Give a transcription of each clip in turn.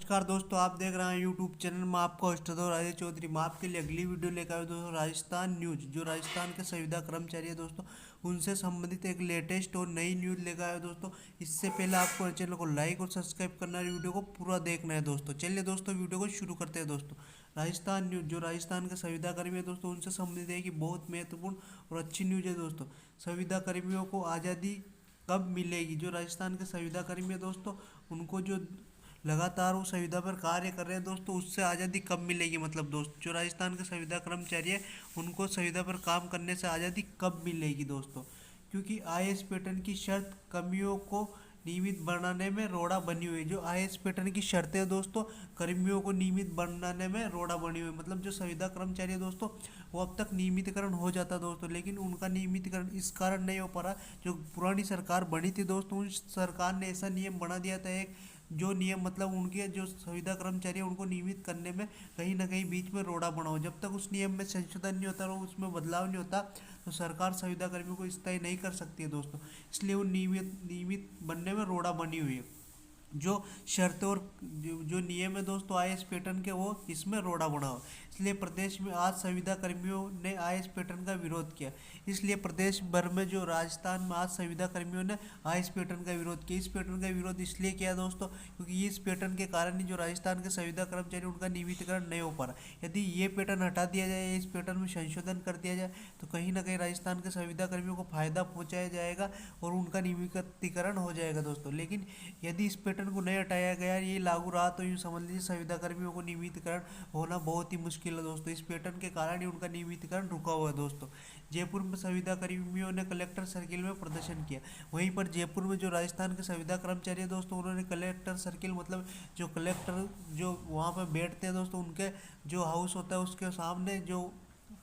नमस्कार दोस्तों, आप देख रहे हैं यूट्यूब चैनल में आपका होस्ट दो राजेश चौधरी। मैं आपके लिए अगली वीडियो लेकर आया हूं दोस्तों। राजस्थान न्यूज, जो राजस्थान के संविदा कर्मचारी है दोस्तों, उनसे संबंधित एक लेटेस्ट और नई न्यूज लेकर आया हूं दोस्तों। इससे पहले आपको चैनल को लाइक और सब्सक्राइब करना है, वीडियो को पूरा देखना है दोस्तों। चलिए दोस्तों, वीडियो को शुरू करते हैं दोस्तों। राजस्थान न्यूज, जो राजस्थान के संविदा कर्मी है दोस्तों, उनसे संबंधित है कि बहुत महत्वपूर्ण और अच्छी न्यूज है दोस्तों। संविदा कर्मियों को आज़ादी कब मिलेगी? जो राजस्थान के संविदा कर्मी है दोस्तों, उनको जो लगातार वो संविदा पर कार्य कर रहे हैं दोस्तों, उससे आज़ादी कब मिलेगी? मतलब दोस्त, जो राजस्थान के संविदा कर्मचारी है, उनको संविदा पर काम करने से आज़ादी कब मिलेगी दोस्तों? क्योंकि आईएएस पैटर्न की शर्त कर्मियों को नियमित बनाने में रोड़ा बनी हुई है। जो आईएएस पैटर्न की शर्तें हैं दोस्तों, कर्मियों को नियमित बनाने में रोड़ा बनी हुई है। मतलब जो संविदा कर्मचारी है दोस्तों, वो अब तक नियमितीकरण हो जाता दोस्तों, लेकिन उनका नियमितीकरण इस कारण नहीं हो पा रहा। जो पुरानी सरकार बनी थी दोस्तों, उस सरकार ने ऐसा नियम बना दिया था, एक जो नियम मतलब उनके जो संविदा कर्मचारी है उनको नियमित करने में कहीं ना कहीं बीच में रोड़ा बना हो। जब तक उस नियम में संशोधन नहीं होता और उसमें बदलाव नहीं होता, तो सरकार संविदा कर्मियों को स्थायी नहीं कर सकती है दोस्तों। इसलिए वो नियमित बनने में रोड़ा बनी हुई है। जो शर्तें और जो नियम है दोस्तों आईएएस पैटर्न के, वो इसमें रोड़ा बना हो। इसलिए प्रदेश में आज संविदा कर्मियों ने आईएएस पैटर्न का विरोध किया। इसलिए प्रदेश भर में जो राजस्थान में आज संविदा कर्मियों ने आईएएस पैटर्न का विरोध किया। इस पैटर्न का विरोध इसलिए किया दोस्तों, क्योंकि इस पैटर्न के कारण ही जो राजस्थान के संविदा कर्मचारी, उनका नियमितीकरण नहीं हो पा रहा। यदि ये पैटर्न हटा दिया जाए, इस पैटर्न में संशोधन कर दिया जाए, तो कहीं ना कहीं राजस्थान के संविदा कर्मियों को फायदा पहुंचाया जाएगा और उनका नियमितीकरण हो जाएगा दोस्तों। लेकिन यदि इस पैटर्न को नहीं हटाया गया, ये लागू रहा, तो यूँ समझ लीजिए संविदा कर्मियों को नियमितीकरण होना बहुत ही मुश्किल है दोस्तों। इस पैटर्न के कारण ही उनका नियमितीकरण रुका हुआ है दोस्तों। जयपुर में संविदा कर्मियों ने कलेक्टर सर्किल में प्रदर्शन किया। वहीं पर जयपुर में जो राजस्थान के संविदा कर्मचारी है दोस्तों, उन्होंने कलेक्टर सर्किल मतलब जो कलेक्टर जो वहाँ पर बैठते हैं दोस्तों, उनके जो हाउस होता है उसके सामने जो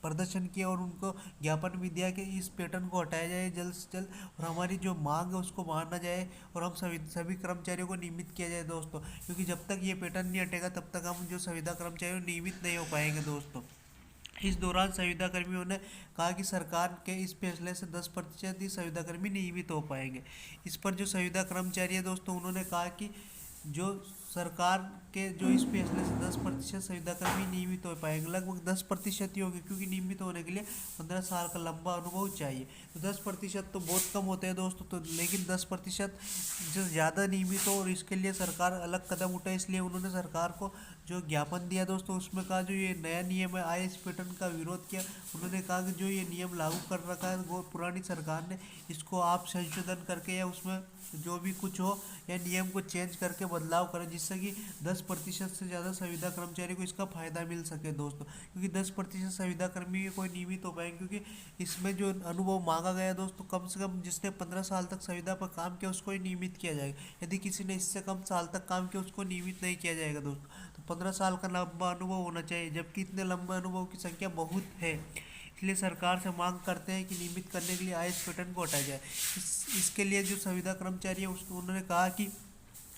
प्रदर्शन किया और उनको ज्ञापन भी दिया कि इस पैटर्न को हटाया जाए जल्द से जल्द, और हमारी जो मांग है उसको माना जाए और हम सभी कर्मचारियों को नियमित किया जाए दोस्तों। क्योंकि जब तक ये पैटर्न नहीं हटेगा, तब तक हम जो संविदा कर्मचारी नियमित नहीं हो पाएंगे दोस्तों। इस दौरान संविदा कर्मियों ने कहा कि सरकार के इस फैसले से 10% ही संविदा कर्मी नियमित हो पाएंगे। इस पर जो संविदा कर्मचारी है दोस्तों, उन्होंने कहा कि जो सरकार के जो इस फैसले से 10% संविदा कर्मी नियमित हो पाएंगे, लगभग 10% ही होंगे, क्योंकि नियमित होने के लिए 15 साल का लंबा अनुभव चाहिए। तो 10% तो बहुत कम होते हैं दोस्तों, तो लेकिन 10% जो ज़्यादा नियमित हो, और इसके लिए सरकार अलग कदम उठाए। इसलिए उन्होंने सरकार को जो ज्ञापन दिया दोस्तों, उसमें कहा जो ये नया नियम है आईएएस पैटर्न का विरोध किया। उन्होंने कहा कि जो ये नियम लागू कर रखा है वो पुरानी सरकार ने, इसको आप संशोधन करके या उसमें जो भी कुछ हो या नियम को चेंज करके बदलाव करें, जिससे कि 10% से ज़्यादा संविदा कर्मचारी को इसका फ़ायदा मिल सके दोस्तों। क्योंकि 10% संविदा कर्मी कोई नियमित हो पाएंगे, क्योंकि इसमें जो अनुभव मांगा गया है दोस्तों, कम से कम जिसने 15 साल तक संविदा पर काम किया उसको ही नियमित किया जाएगा। यदि किसी ने इससे कम साल तक काम किया, उसको नियमित नहीं किया जाएगा दोस्तों। तो 15 साल का लंबा अनुभव होना चाहिए, जबकि इतने लंबे अनुभव की संख्या बहुत है। इसलिए सरकार से मांग करते हैं कि नियमित करने के लिए आईएएस पैटर्न को हटाया जाए। इसके लिए जो संविदा कर्मचारी है उसको उन्होंने कहा कि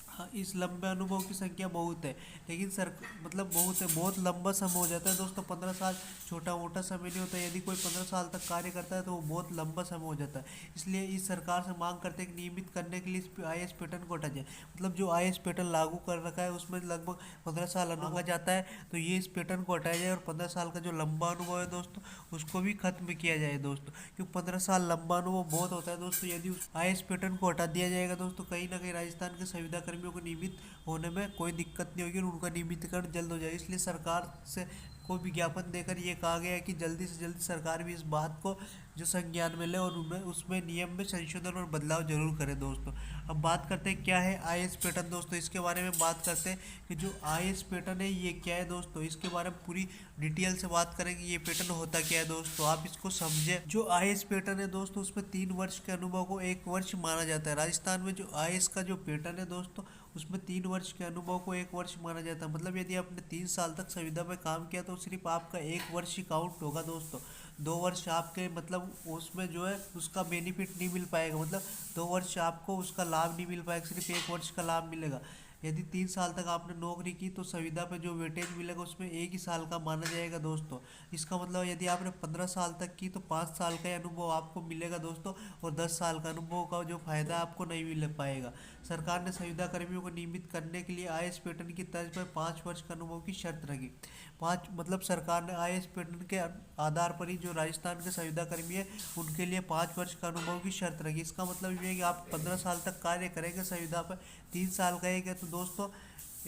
हाँ, इस लंबे अनुभव की संख्या बहुत है, लेकिन सर मतलब बहुत है, बहुत लंबा समय हो जाता है दोस्तों। 15 साल छोटा मोटा समय नहीं होता। यदि कोई 15 साल तक कार्य करता है तो वो बहुत लंबा समय हो जाता है। इसलिए इस सरकार से मांग करते हैं कि नियमित करने के लिए इस आईएएस पैटर्न को हटा जाए। मतलब जो आईएएस पैटर्न लागू कर रखा है उसमें लगभग 15 साल अनुभव जाता है, तो ये इस पैटर्न को हटाया जाए और 15 साल का जो लंबा अनुभव है दोस्तों, उसको भी खत्म किया जाए दोस्तों। क्योंकि 15 साल लंबा अनुभव बहुत होता है दोस्तों। यदि उस आईएएस पैटर्न को हटा दिया जाएगा दोस्तों, कहीं ना कहीं राजस्थान के संविदा कर्मियों को नियमित होने में कोई दिक्कत नहीं होगी और उनका नियमितीकरण जल्द हो जाएगा। इसलिए सरकार से को विज्ञापन देकर ये कहा गया है कि जल्दी से जल्दी सरकार भी इस बात को जो संज्ञान में ले और उनमें उसमें नियम में संशोधन और बदलाव जरूर करे दोस्तों। अब बात करते हैं क्या है आईएएस पैटर्न दोस्तों। इसके बारे में बात करते हैं कि जो आईएएस पैटर्न है ये क्या है दोस्तों। इसके बारे में पूरी डिटेल से बात करेंगे, ये पैटर्न होता क्या है दोस्तों, आप इसको समझे। जो आईएएस पैटर्न है दोस्तों, उसमें 3 वर्ष के अनुभव को 1 वर्ष माना जाता है। राजस्थान में जो आईएएस का जो पैटर्न है दोस्तों, उसमें 3 वर्ष के अनुभव को 1 वर्ष माना जाता है। मतलब यदि आपने 3 साल तक संविदा में काम किया तो सिर्फ आपका 1 वर्ष ही काउंट होगा दोस्तों। 2 वर्ष आपके मतलब उसमें जो है उसका बेनिफिट नहीं मिल पाएगा। मतलब 2 वर्ष आपको उसका लाभ नहीं मिल पाएगा, सिर्फ 1 वर्ष का लाभ मिलेगा। यदि 3 साल तक आपने नौकरी की तो संविदा पे जो वेटेज मिलेगा उसमें 1 ही साल का माना जाएगा दोस्तों। इसका मतलब यदि आपने 15 साल तक की तो 5 साल का अनुभव आपको मिलेगा दोस्तों, और 10 साल का अनुभव का जो फायदा आपको नहीं मिल पाएगा। सरकार ने संविदा कर्मियों को नियमित करने के लिए IAS पैटर्न की तर्ज पर 5 वर्ष का अनुभव की शर्त रखी। पाँच मतलब सरकार ने IAS पैटर्न के आधार पर ही जो राजस्थान के संविदा कर्मी है उनके लिए 5 वर्ष का अनुभव की शर्त रखी। इसका मतलब ये है कि आप 15 साल तक कार्य करेंगे संविदा पर, 3 साल का एक है तो दोस्तों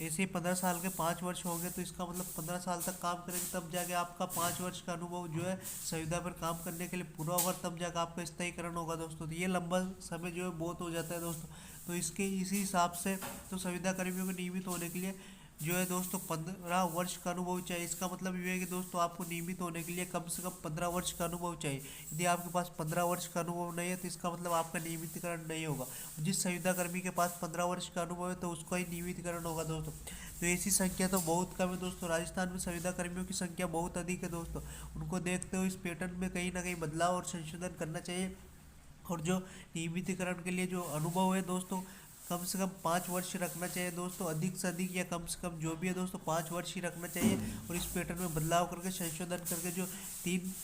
ऐसे ही 15 साल के 5 वर्ष होंगे, तो इसका मतलब 15 साल तक काम करेंगे तब जाके आपका 5 वर्ष का अनुभव जो है संविदा पर काम करने के लिए पूरा होगा, तब जाकर आपका स्थायीकरण होगा दोस्तों। तो ये लंबा समय जो है बहुत हो जाता है दोस्तों। तो इसके इसी हिसाब से तो संविदा कर्मियों को नियमित होने के लिए जो है दोस्तों 15 वर्ष का अनुभव चाहिए। इसका मतलब ये है कि दोस्तों आपको नियमित होने के लिए कम से कम 15 वर्ष का अनुभव चाहिए। यदि आपके पास 15 वर्ष का अनुभव नहीं है तो इसका मतलब आपका नियमितीकरण नहीं होगा। जिस संविदा कर्मी के पास 15 वर्ष का अनुभव है तो उसका ही नियमितीकरण होगा दोस्तों। तो ऐसी संख्या तो बहुत कम है दोस्तों, राजस्थान में संविदा कर्मियों की संख्या बहुत अधिक है दोस्तों। उनको देखते हुए इस पैटर्न में कहीं ना कहीं बदलाव और संशोधन करना चाहिए। और जो नियमितीकरण के लिए जो अनुभव है दोस्तों कम से कम 5 वर्ष रखना चाहिए दोस्तों, अधिक से अधिक या कम से कम जो भी है दोस्तों 5 वर्ष ही रखना चाहिए। और इस पैटर्न में बदलाव करके संशोधन करके जो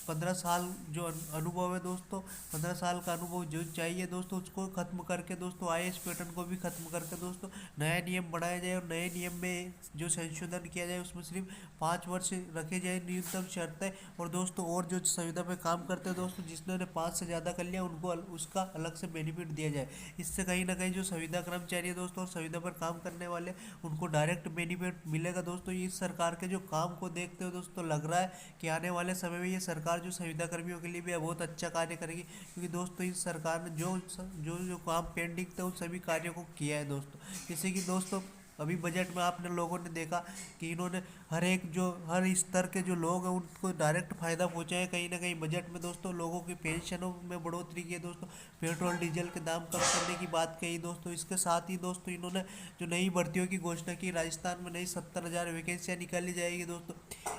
15 साल जो अनुभव है दोस्तों, 15 साल का अनुभव जो चाहिए दोस्तों उसको खत्म करके दोस्तों IAS पैटर्न को भी खत्म करके दोस्तों नया नियम बनाया जाए। और नए नियम में जो संशोधन किया जाए उसमें सिर्फ 5 वर्ष रखे जाए न्यूनतम शर्त है। और दोस्तों और जो संविदा पे काम करते हैं दोस्तों जिसने 5 से ज़्यादा कर लिया उनको उसका अलग से बेनिफिट दिया जाए। इससे कहीं ना कहीं जो संविदा कर्मचारी है दोस्तों और संविदा पर काम करने वाले उनको डायरेक्ट बेनिफिट मिलेगा दोस्तों। ये इस सरकार के जो काम को देखते हुए दोस्तों लग रहा है कि आने वाले समय में ये सरकार जो संविदा कर्मियों के लिए भी बहुत अच्छा कार्य करेगी, क्योंकि दोस्तों इस सरकार ने जो जो जो काम पेंडिंग थे उन सभी कार्यों को किया है दोस्तों। जैसे कि दोस्तों अभी बजट में आपने लोगों ने देखा कि इन्होंने हर स्तर के जो लोग हैं उनको डायरेक्ट फ़ायदा पहुंचा है कहीं ना कहीं बजट में दोस्तों। लोगों की पेंशनों में बढ़ोतरी की है दोस्तों, पेट्रोल डीजल के दाम कम करने की बात कही दोस्तों। इसके साथ ही दोस्तों इन्होंने जो नई भर्तियों की घोषणा की, राजस्थान में नई 70,000 वैकेंसियाँ निकाली जाएगी दोस्तों।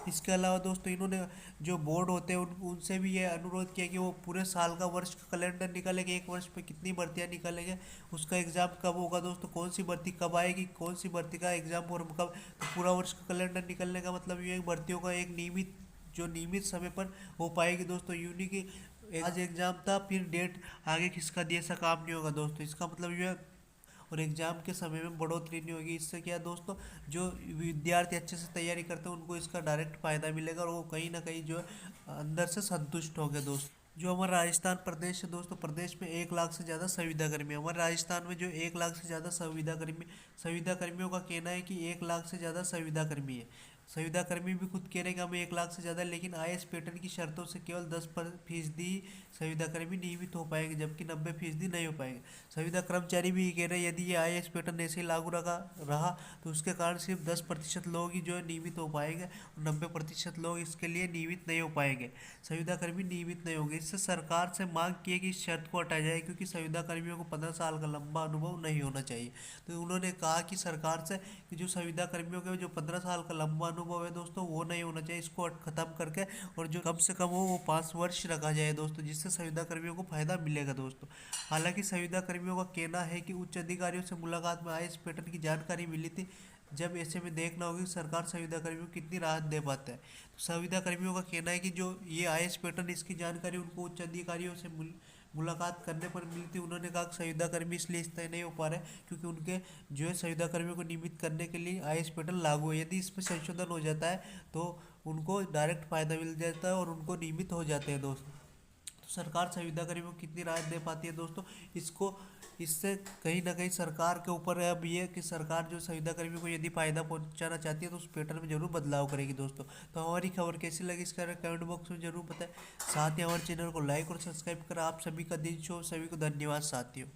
इसके अलावा दोस्तों इन्होंने जो बोर्ड होते हैं उनसे भी ये अनुरोध किया कि वो पूरे साल का वर्ष का कैलेंडर निकालेंगे, एक वर्ष पे कितनी भर्तियाँ निकालेंगे, उसका एग्ज़ाम कब होगा दोस्तों, कौन सी भर्ती कब आएगी, कौन सी भर्ती का एग्ज़ाम फॉर्म कब। तो पूरा वर्ष का कैलेंडर निकलने का मतलब ये भर्तियों का एक नियमित समय पर हो पाएगी दोस्तों। यूनि की आज एग्ज़ाम था फिर डेट आगे खिसका दिया, ऐसा काम नहीं होगा दोस्तों। इसका मतलब ये और एग्ज़ाम के समय में बढ़ोतरी नहीं होगी। इससे क्या दोस्तों जो विद्यार्थी अच्छे से तैयारी करते हैं उनको इसका डायरेक्ट फ़ायदा मिलेगा और वो कहीं ना कहीं जो है अंदर से संतुष्ट होंगे दोस्तों। जो हमारा राजस्थान प्रदेश है दोस्तों, प्रदेश में 1 लाख से ज़्यादा संविदा कर्मी है। हमारे राजस्थान में जो 1 लाख से ज़्यादा संविदा कर्मियों का कहना है कि 1 लाख से ज़्यादा संविदा कर्मी है। संविदा कर्मी भी खुद कह रहे हैं कि हमें 1 लाख से ज़्यादा, लेकिन IAS पैटर्न की शर्तों से केवल 10% संविदा कर्मी नियमित हो पाएंगे, जबकि 90% नहीं हो पाएंगे। संविदा कर्मचारी भी कह रहे हैं यदि ये IAS पैटर्न ऐसे ही लागू रहा तो उसके कारण सिर्फ 10% लोग ही जो है नियमित हो पाएंगे और 90% लोग इसके लिए नियमित नहीं हो पाएंगे, संविदा कर्मी नियमित नहीं होंगे। इससे सरकार से मांग की है कि इस शर्त को हटाया जाए, क्योंकि संविदा कर्मियों को 15 साल का लंबा अनुभव नहीं होना चाहिए। तो उन्होंने कहा कि सरकार से कि जो संविदा कर्मियों के जो 15 साल का लंबा अनुभव है दोस्तों वो नहीं होना चाहिए, इसको खत्म करके और जो कम से कम हो वो 5 वर्ष रखा जाए दोस्तों, जिससे संविदा कर्मियों को फायदा मिलेगा दोस्तों। हालांकि संविदा कर्मियों का कहना है कि उच्च अधिकारियों से मुलाकात में IAS पैटर्न की जानकारी मिली थी, जब ऐसे में देखना होगी कि सरकार संविदा कर्मियों को कितनी राहत दे पाता है। तो संविदा कर्मियों का कहना है कि जो ये IAS पैटर्न इसकी जानकारी उनको उच्च अधिकारियों से मुलाकात करने पर मिली थी। उन्होंने कहा कि संविदा कर्मी इसलिए स्थायी नहीं हो पा रहे क्योंकि उनके जो है संविदा कर्मियों को नियमित करने के लिए IAS पैटर्न लागू है। यदि इसमें संशोधन हो जाता है तो उनको डायरेक्ट फ़ायदा मिल जाता है और उनको नियमित हो जाते हैं दोस्तों। तो सरकार संविदा कर्मियों को कितनी राहत दे पाती है दोस्तों, इससे कहीं ना कहीं सरकार के ऊपर है अब ये कि सरकार जो संविदा कर्मियों को यदि फ़ायदा पहुंचाना चाहती है तो उस पैटर्न में जरूर बदलाव करेगी दोस्तों। तो हमारी खबर कैसी लगी इसका कमेंट बॉक्स में जरूर बताएं। साथ ही हमारे चैनल को लाइक और सब्सक्राइब कर। आप सभी का दिन शुभ, सभी को धन्यवाद साथियों।